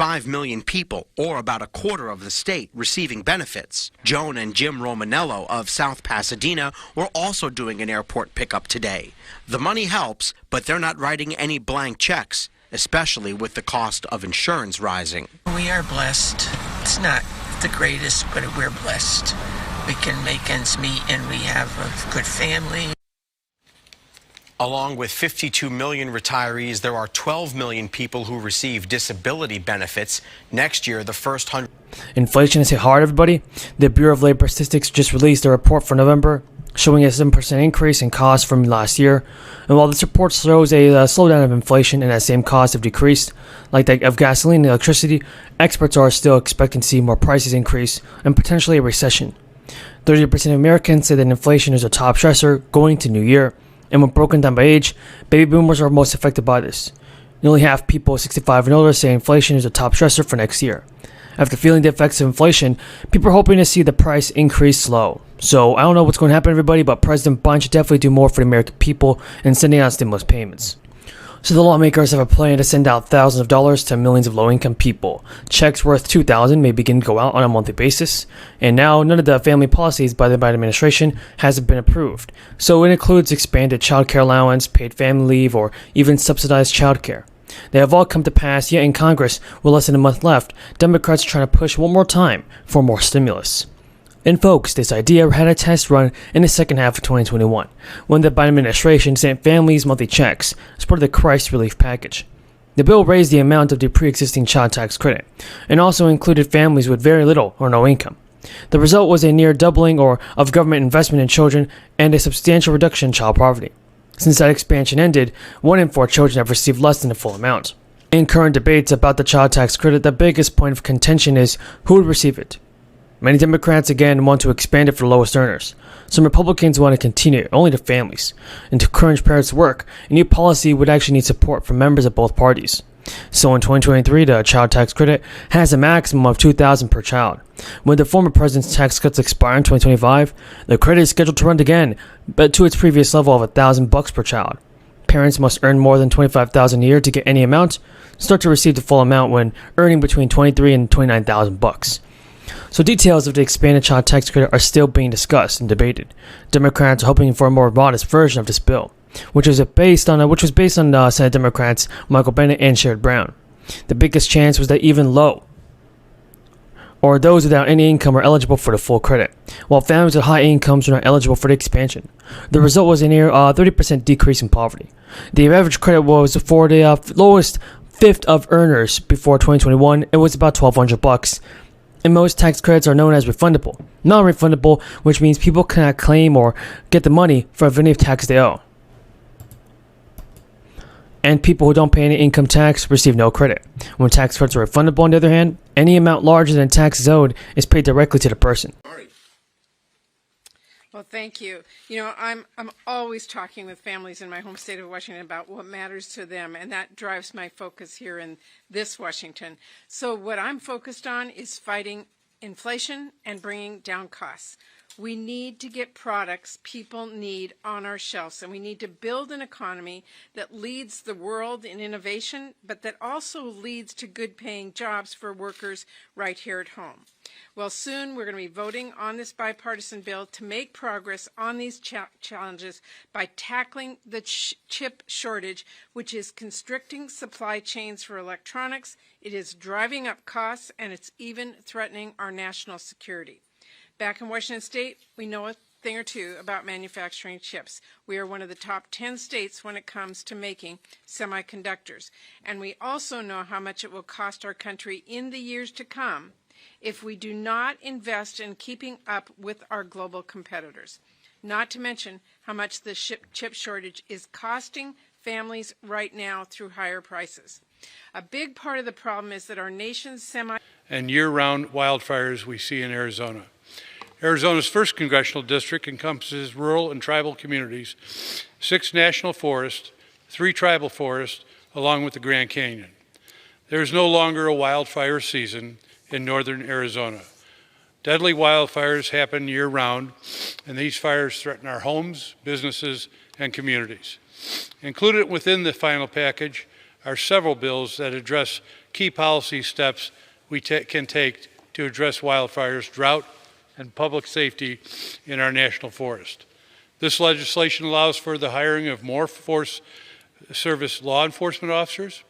5 million people, or about a quarter of the state, receiving benefits. Joan and Jim Romanello of South Pasadena were also doing an airport pickup today. The money helps, but they're not writing any blank checks, especially with the cost of insurance rising. We are blessed. It's not the greatest, but we're blessed. We can make ends meet, and we have a good family. Along with 52 million retirees, there are 12 million people who receive disability benefits. Next year, the first 100... Inflation has hit hard, everybody. The Bureau of Labor Statistics just released a report for November showing a 7% increase in costs from last year. And while this report shows a slowdown of inflation and that same costs have decreased, like that of gasoline and electricity, experts are still expecting to see more prices increase and potentially a recession. 30% of Americans say that inflation is a top stressor going into New Year. And when broken down by age, baby boomers are most affected by this. Nearly half people 65 and older say inflation is a top stressor for next year. After feeling the effects of inflation, people are hoping to see the price increase slow. So I don't know what's going to happen, everybody, but President Biden should definitely do more for the American people in sending out stimulus payments. So the lawmakers have a plan to send out thousands of dollars to millions of low-income people. Checks worth $2,000 may begin to go out on a monthly basis. And now none of the family policies by the Biden administration has been approved. So it includes expanded child care allowance, paid family leave, or even subsidized child care. They have all come to pass, yet in Congress, with less than a month left, Democrats are trying to push one more time for more stimulus. And folks, this idea had a test run in the second half of 2021, when the Biden administration sent families monthly checks as part of the crisis relief package. The bill raised the amount of the pre-existing child tax credit, and also included families with very little or no income. The result was a near doubling of government investment in children and a substantial reduction in child poverty. Since that expansion ended, 1 in 4 children have received less than the full amount. In current debates about the child tax credit, the biggest point of contention is who would receive it. Many Democrats again want to expand it for the lowest earners. Some Republicans want to continue it only to families. And to encourage parents to work, a new policy would actually need support from members of both parties. So in 2023, the child tax credit has a maximum of $2,000 per child. When the former president's tax cuts expire in 2025, the credit is scheduled to run again, but to its previous level of $1,000 per child. Parents must earn more than $25,000 a year to get any amount, start to receive the full amount when earning between $23,000 and $29,000. So details of the expanded child tax credit are still being discussed and debated. Democrats are hoping for a more modest version of this bill, which was based on Senate Democrats Michael Bennet and Sherrod Brown. The biggest chance was that even low or those without any income are eligible for the full credit, while families with high incomes are not eligible for the expansion. The result was a near 30% decrease in poverty. The average credit was for the lowest fifth of earners before 2021. It was about $1,200. And most tax credits are known as refundable. Non-refundable, which means people cannot claim or get the money for any tax they owe. And people who don't pay any income tax receive no credit. When tax credits are refundable, on the other hand, any amount larger than taxes owed is paid directly to the person. Well, thank you. You know, I'm always talking with families in my home state of Washington about what matters to them, and that drives my focus here in this Washington. So what I'm focused on is fighting inflation and bringing down costs. We need to get products people need on our shelves, and we need to build an economy that leads the world in innovation, but that also leads to good-paying jobs for workers right here at home. Well, soon we're going to be voting on this bipartisan bill to make progress on these challenges by tackling the chip shortage, which is constricting supply chains for electronics, it is driving up costs, and it's even threatening our national security. Back in Washington State, we know a thing or two about manufacturing chips. We are one of the top 10 states when it comes to making semiconductors. And we also know how much it will cost our country in the years to come if we do not invest in keeping up with our global competitors. Not to mention how much the chip shortage is costing families right now through higher prices. A big part of the problem is that our nation's and year-round wildfires we see in Arizona. Arizona's 1st congressional district encompasses rural and tribal communities, 6 national forests, 3 tribal forests, along with the Grand Canyon. There is no longer a wildfire season in northern Arizona. Deadly wildfires happen year-round, and these fires threaten our homes, businesses, and communities. Included within the final package are several bills that address key policy steps we can take to address wildfires, drought, and public safety in our national forest. This legislation allows for the hiring of more Forest Service law enforcement officers,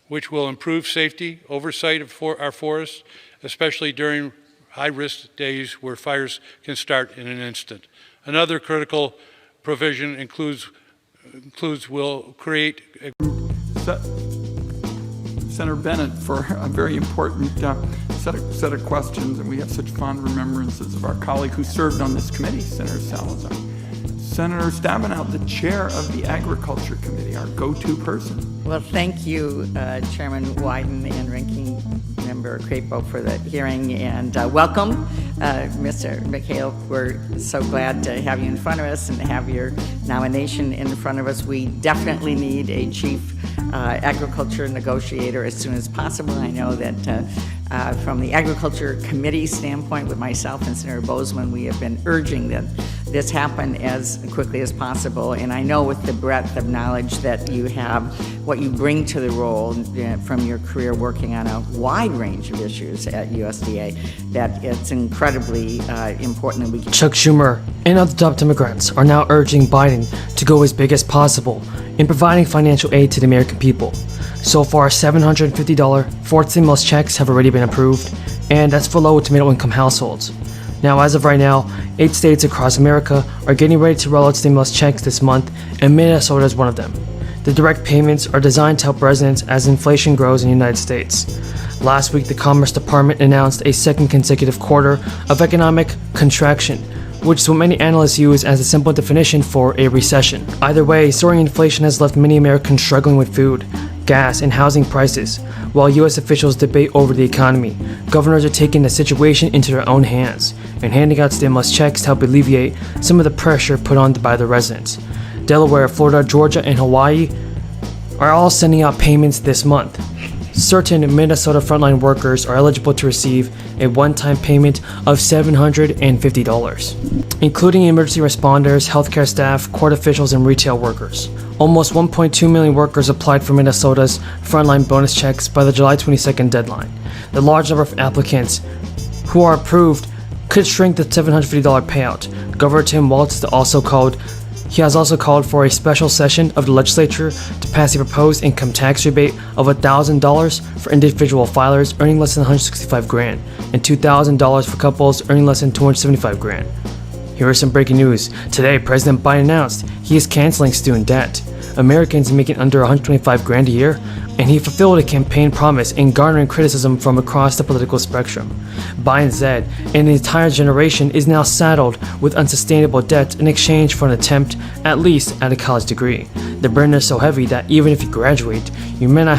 which will improve safety, oversight of our forests, especially during high-risk days where fires can start in an instant. Another critical provision will create Senator Bennett for a very important set of questions, and we have such fond remembrances of our colleague who served on this committee, Senator Salazar. Senator Stabenow, the chair of the Agriculture Committee, our go-to person. Well, thank you, Chairman Wyden and Ranking Member Crapo for the hearing, and welcome, Mr. McHale. We're so glad to have you in front of us and have your nomination in front of us. We definitely need a chief agriculture negotiator as soon as possible. I know that from the Agriculture Committee standpoint, with myself and Senator Bozeman, we have been urging that this happen as quickly as possible. And I know with the breadth of knowledge that you have, what you bring to the role from your career working on a wide range of issues at USDA, that it's incredibly important that we can. Chuck Schumer and other top Democrats are now urging Biden to go as big as possible in providing financial aid to the American people. So far, $750 fourth stimulus checks have already been approved, and that's for low to middle income households. Now, as of right now, 8 states across America are getting ready to roll out stimulus checks this month, and Minnesota is one of them. The direct payments are designed to help residents as inflation grows in the United States. Last week, the Commerce Department announced a second consecutive quarter of economic contraction, which is what many analysts use as a simple definition for a recession. Either way, soaring inflation has left many Americans struggling with food, gas, and housing prices. While U.S. officials debate over the economy, governors are taking the situation into their own hands and handing out stimulus checks to help alleviate some of the pressure put on by the residents. Delaware, Florida, Georgia, and Hawaii are all sending out payments this month. Certain Minnesota frontline workers are eligible to receive a one-time payment of $750, including emergency responders, healthcare staff, court officials, and retail workers. Almost 1.2 million workers applied for Minnesota's frontline bonus checks by the July 22nd deadline. The large number of applicants who are approved could shrink the $750 payout. Governor Tim Walz has also called for a special session of the legislature to pass a proposed income tax rebate of $1,000 for individual filers earning less than $165,000 and $2,000 for couples earning less than $275,000. Here is some breaking news. Today, President Biden announced he is canceling student debt. Americans making under $125,000 a year, and he fulfilled a campaign promise in garnering criticism from across the political spectrum. Biden said an entire generation is now saddled with unsustainable debt in exchange for an attempt, at least at a college degree. The burden is so heavy that even if you graduate, you may not have